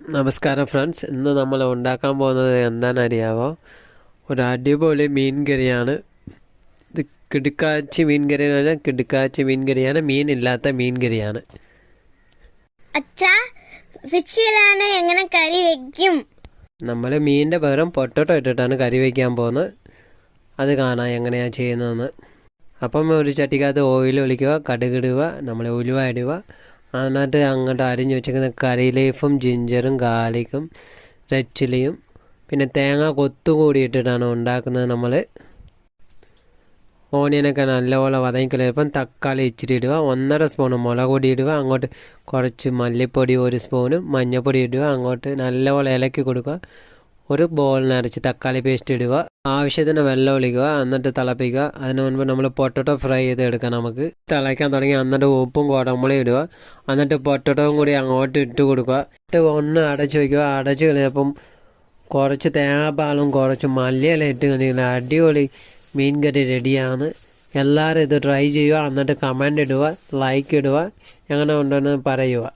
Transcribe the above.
നമസ്കാരം ഫ്രണ്ട്സ്, ഇന്ന് നമ്മൾ ഉണ്ടാക്കാൻ പോകുന്നത് എന്താണെന്നറിയാമോ? ഒരു അടിപൊളി മീൻ കറിയാണ്. ഇത് കിടുക്കാച്ചി മീൻ കറി എന്ന് പറഞ്ഞാൽ കിടുക്കാച്ചി മീൻ കറിയാണ്, മീനില്ലാത്ത മീൻ കറിയാണ്. അച്ഛാ, ഫിഷിലാണ് എങ്ങനെ കറി വെക്കും? നമ്മൾ മീനിൻ്റെ പകരം പൊട്ടറ്റോ ഇട്ടിട്ടാണ് കറി വയ്ക്കാൻ പോകുന്നത്. അത് കാണാം എങ്ങനെയാണ് ചെയ്യുന്നതെന്ന്. അപ്പം ഒരു ചട്ടിക്കകത്ത് ഓയിൽ ഒഴിക്കുക, കടുകിടുക, നമ്മൾ ഉലുവ ഇടുക. അതിനകത്ത് അങ്ങോട്ട് അരിഞ്ഞ് വെച്ചിരിക്കുന്ന കറി ലീഫും ജിഞ്ചറും ഗാർലിക്കും റെഡ് ചില്ലിയും പിന്നെ തേങ്ങ കൊത്തുകൂടി ഇട്ടിട്ടാണ് ഉണ്ടാക്കുന്നത്. നമ്മൾ ഓണിയനൊക്കെ നല്ലപോലെ വതങ്ങിക്കലിപ്പം തക്കാളി ഇച്ചിരി ഇടുക, 1.5 സ്പൂണ് മുളക് പൊടി ഇടുക, അങ്ങോട്ട് കുറച്ച് മല്ലിപ്പൊടി 1 സ്പൂനും മഞ്ഞൾപ്പൊടി ഇടുക, അങ്ങോട്ട് നല്ലപോലെ ഇളക്കി കൊടുക്കുക. ഒരു ബോളിനരച്ച് തക്കാളി പേസ്റ്റ് ഇടുക, ആവശ്യത്തിന് വെള്ളം ഒഴിക്കുക, എന്നിട്ട് തിളപ്പിക്കുക. അതിന് മുൻപ് നമ്മൾ പൊട്ടറ്റോ ഫ്രൈ ചെയ്ത് എടുക്കാം. നമുക്ക് തിളയ്ക്കാൻ തുടങ്ങി എന്നിട്ട് ഉപ്പും കുടമ്പുളിയും ഇടുക, എന്നിട്ട് പൊട്ടറ്റോയും കൂടി അങ്ങോട്ട് ഇട്ട് കൊടുക്കുക. ഒന്ന് അടച്ച് വയ്ക്കുക. അടച്ച് കഴിഞ്ഞപ്പം കുറച്ച് തേങ്ങാപ്പാലും കുറച്ച് മല്ലിയില ഇട്ട് കഴിഞ്ഞാൽ അടിപൊളി മീൻ കറി റെഡിയാണ്. എല്ലാവരും ഇത് ട്രൈ ചെയ്യുക, എന്നിട്ട് കമൻ്റ് ഇടുക, ലൈക്ക് ഇടുക, എങ്ങനെ ഉണ്ടെന്ന് പറയുക.